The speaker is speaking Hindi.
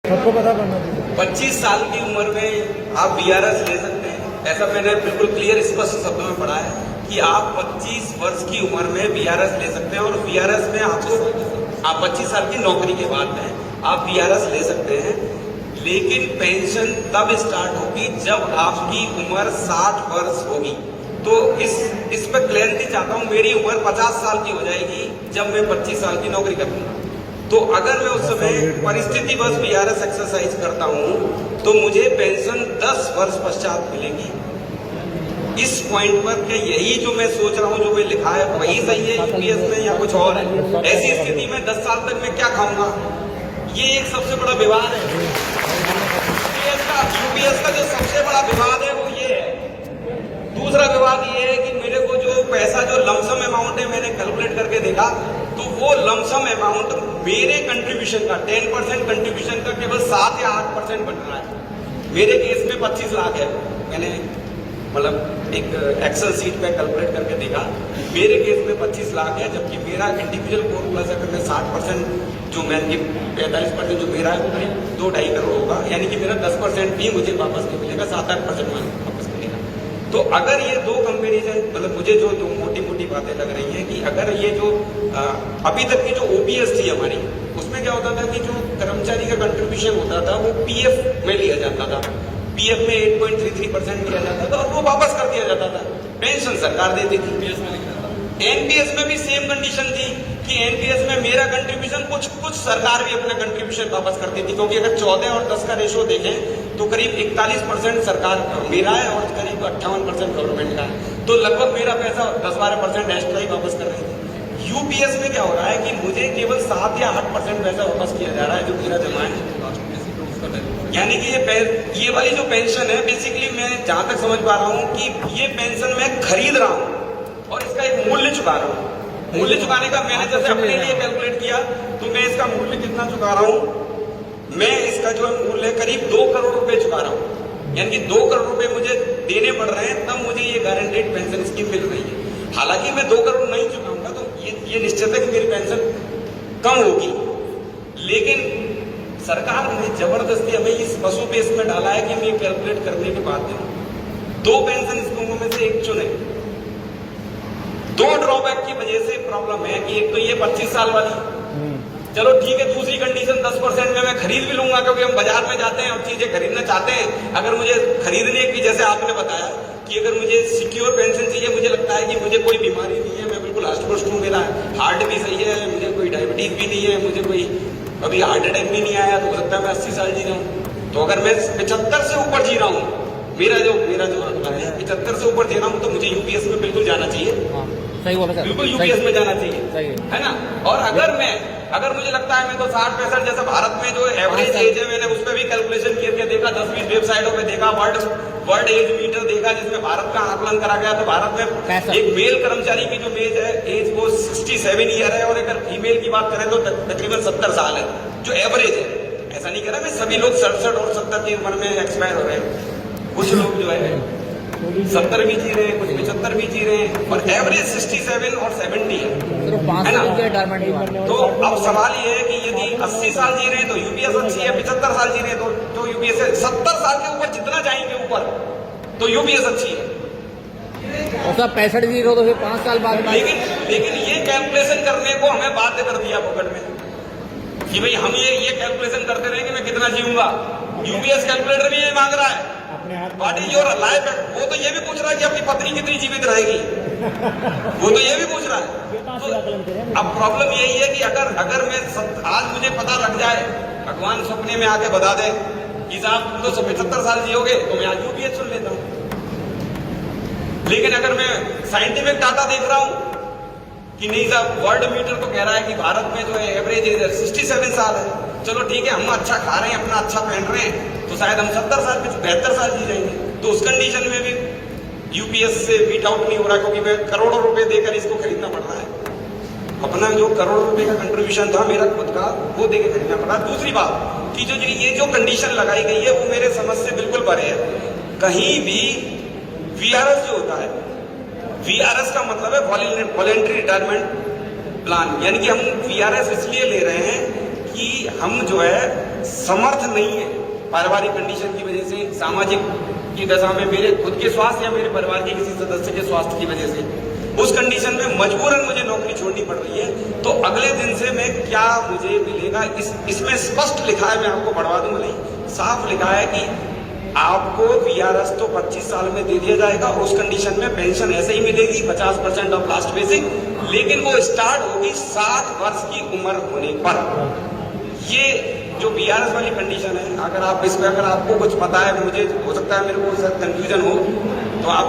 सबको पता करना चाहिए। 25 साल की उम्र में आप वीआरएस ले सकते हैं, ऐसा मैंने बिल्कुल क्लियर स्पष्ट शब्दों में पढ़ा है कि आप 25 वर्ष की उम्र में वीआरएस ले सकते हैं। और वीआरएस में आपको आप 25 साल की नौकरी के बाद में आप वीआरएस ले सकते हैं, लेकिन पेंशन तब स्टार्ट होगी जब आपकी उम्र 60 वर्ष होगी। तो इस पर क्लैरिटी चाहता हूं। मेरी उम्र 50 साल की हो जाएगी जब मैं 25 साल की नौकरी करूंगा। तो अगर मैं उस समय परिस्थिति बस वीआरएस एक्सरसाइज करता हूं तो मुझे पेंशन 10 वर्ष पश्चात मिलेगी। इस पॉइंट पर क्या यही जो मैं सोच रहा हूं, जो मैं लिखा है वही सही है यूपीएस में या कुछ और है? ऐसी स्थिति में 10 साल तक मैं क्या खाऊंगा? ये एक सबसे बड़ा विवाद है। यूपीएस का जो सबसे बड़ा विवाद है वो ये है। दूसरा विवाद ये है कि मेरे को जो पैसा जो लमसम अमाउंट है, मैंने कैलकुलेट करके देखा तो वो लमसम अमाउंट मेरे कंट्रीब्यूशन का 10% कंट्रीब्यूशन का केवल 7 या 8% बन रहा है। मेरे केस में 25 लाख है। मैंने मतलब एक एक्सेल सीट पे कैलकुलेट करके देखा, मेरे केस में 25 लाख है, जबकि मेरा इंडिविजुअल कोर प्लस अगर मैं 60% जो मैं 45% जो मेरा है वो करीब 2-2.5 करोड़ होगा, यानी कि मेरा 10% भी मुझे वापस नहीं मिलेगा, 7-8% वापस मिलेगा। तो अगर ये दो कंपेरिजन, मतलब मुझे जो मोटी मोटी बातें लग रही हैं कि अगर ये जो अभी तक की जो ओपीएस थी हमारी, उसमें क्या होता था कि जो कर्मचारी का कंट्रीब्यूशन होता था वो पीएफ में लिया जाता था। पीएफ में 8.33% दिया जाता था और वो वापस कर दिया जाता था। पेंशन सरकार देती थी। एनपीएस में लिखा था। एनपीएस में भी सेम कंडीशन थी कि एनपीएस में मेरा कंट्रीब्यूशन कुछ सरकार भी अपना कंट्रीब्यूशन वापस करती थी, क्योंकि अगर 14 और 10 का रेशो देखें तो करीब 41% सरकार मेरा है और करीब 58% गवर्नमेंट का है। तो लगभग मेरा पैसा 10-12% एक्स्ट्रा ही वापस कर रही थी। यूपीएस में क्या हो रहा है कि मुझे केवल 7 या 8% पैसा वापस किया जा रहा है जो मेरा जमा है। यानी कि ये वाली जो पेंशन है, बेसिकली मैं जहां तक समझ पा रहा हूं कि ये पेंशन मैं खरीद रहा हूं और इसका एक मूल्य चुका रहा हूं। मूल्य चुकाने का मैंने जैसे अपने लिए कैलकुलेट किया तो मैं इसका मूल्य कितना चुका रहा हूं, मैं इसका जो मूल्य करीब 2 करोड़ रुपए चुका रहा हूं। यानी कि 2 करोड़ रुपए मुझे देने पड़ रहे हैं, तब मुझे ये गारंटेड पेंशन स्कीम मिल रही है। हालांकि मैं 2 करोड़ नहीं चुकाऊंगा तो ये निश्चित है कि मेरी पेंशन कम होगी, लेकिन सरकार ने जबरदस्ती हमें इस पशु पेश में डाला है कि हम ये कैलकुलेट करने के बाद में 2 पेंशन स्कीमों में से एक चुने। 2 ड्रॉबैक की वजह से प्रॉब्लम है कि एक तो ये 25 साल वाली, चलो ठीक है, दूसरी कंडीशन 10% में मैं खरीद भी लूंगा, क्योंकि हम बाजार में जाते हैं, हम चीजें खरीदना चाहते हैं। अगर मुझे खरीदने की, जैसे आपने बताया कि अगर मुझे सिक्योर पेंशन चाहिए, मुझे लगता है कि मुझे कोई बीमारी नहीं है, मैं बिल्कुल हष्ट-पुष्ट हूं, मेरा हार्ट भी सही है, मुझे कोई डायबिटीज भी नहीं है, मुझे कोई अभी हार्ट अटैक भी नहीं आया, तो हो सकता है मैं 80 साल जी रहा हूँ। तो अगर मैं 75 से ऊपर जी रहा हूँ, मेरा जो आंकड़ा है 75 से ऊपर जी रहा हूँ, तो मुझे यूपीएस में बिल्कुल जाना चाहिए। सही बोला सर, बिल्कुल यूपीएस में जाना चाहिए, है ना। और अगर मुझे लगता है मैं तो 60-65 जैसा भारत में जो एवरेज एज है, मैंने उस पर भी कैलकुलेशन करके देखा, 10-20 वेबसाइटों पे देखा, वर्ल्ड एज मीटर देखा जिसमें भारत का आकलन करा गया। तो भारत में एक मेल कर्मचारी की जो एज वो 67 ईयर है, और अगर फीमेल की बात करें तो तकरीबन 70 साल है, जो एवरेज है। ऐसा नहीं कह रहा मैं सभी लोग 67 और 70 की उम्र में एक्सपायर हो रहे हैं। कुछ लोग जो है 70 भी जी रहे हैं, कुछ 75 भी जी रहे हैं, और एवरेज 67 और 70 है ना। तो अब सवाल ये है कि यदि 80 साल जी रहे हैं तो यूपीएस अच्छी है, 75 साल जी रहे हैं तो यूपीएस है, 70 साल के ऊपर जितना जाएंगे ऊपर तो यूपीएस अच्छी है। और सब 65 जी रहे हो तो फिर 5 साल बाद लेकिन ये कैलकुलेशन करने को हमें बाध्य कर दिया पकड़ में कि भाई हम ये कैलकुलेशन करते रहे कि मैं कितना जीऊंगा। यूपीएस कैलकुलेटर भी ये मांग रहा है, व्हाट इज योर लाइफ। वो तो ये भी पूछ रहा है कि अपनी पत्नी कितनी जीवित रहेगी, वो तो ये भी पूछ रहा है। तो अब प्रॉब्लम यही है कि अगर मैं आज मुझे पता लग जाए, भगवान सपने में आके बता दे कि साहब तुम तो 75 साल जियोगे, तो मैं आज यूपीएस सुन लेता हूँ। लेकिन अगर मैं साइंटिफिक डाटा देख रहा हूँ कि नहीं साहब, वर्ल्ड मीटर तो कह रहा है कि भारत में जो है एवरेज एज 67 साल है, चलो ठीक है, हम अच्छा खा रहे हैं, अपना अच्छा पहन रहे हैं, तो शायद हम 70 साल पे 72 साल जी जाएंगे। तो उस कंडीशन में भी यूपीएस से बीट आउट नहीं हो रहा, क्योंकि मैं करोड़ों रुपए देकर इसको खरीदना पड़ रहा है। अपना जो करोड़ों रुपए का कंट्रीब्यूशन था मेरा खुद का, वो देकर खरीदना पड़ा। दूसरी बात कि ये जो कंडीशन लगाई गई है वो मेरे समझ से बिल्कुल परे है। कहीं भी वीआरएस जो होता है, वीआरएस का मतलब है वॉलंटरी रिटायरमेंट प्लान, यानी कि हम वीआरएस इसलिए ले रहे हैं कि हम जो है समर्थ नहीं है, पारिवारिक कंडीशन की वजह से, सामाजिक की दशा में, मेरे खुद के स्वास्थ्य या मेरे परिवार के किसी सदस्य के स्वास्थ्य की वजह से उस कंडीशन में मजबूरन मुझे नौकरी छोड़नी पड़ रही है, तो अगले दिन से मैं क्या मुझे मिलेगा, इसमें स्पष्ट लिखा है, मैं आपको पढ़वा दूं, नहीं साफ लिखा है कि आपको वीआरएस तो 25 साल में दे दिया जाएगा, उस कंडीशन में पेंशन ऐसे ही मिलेगी 50% ऑफ लास्ट बेसिक, लेकिन वो स्टार्ट होगी 60 वर्ष की उम्र होने पर। ये जो वीआरएस वाली कंडीशन है, अगर आप इसमें, अगर आपको कुछ पता है, मुझे हो सकता है मेरे को कंफ्यूजन हो, तो आप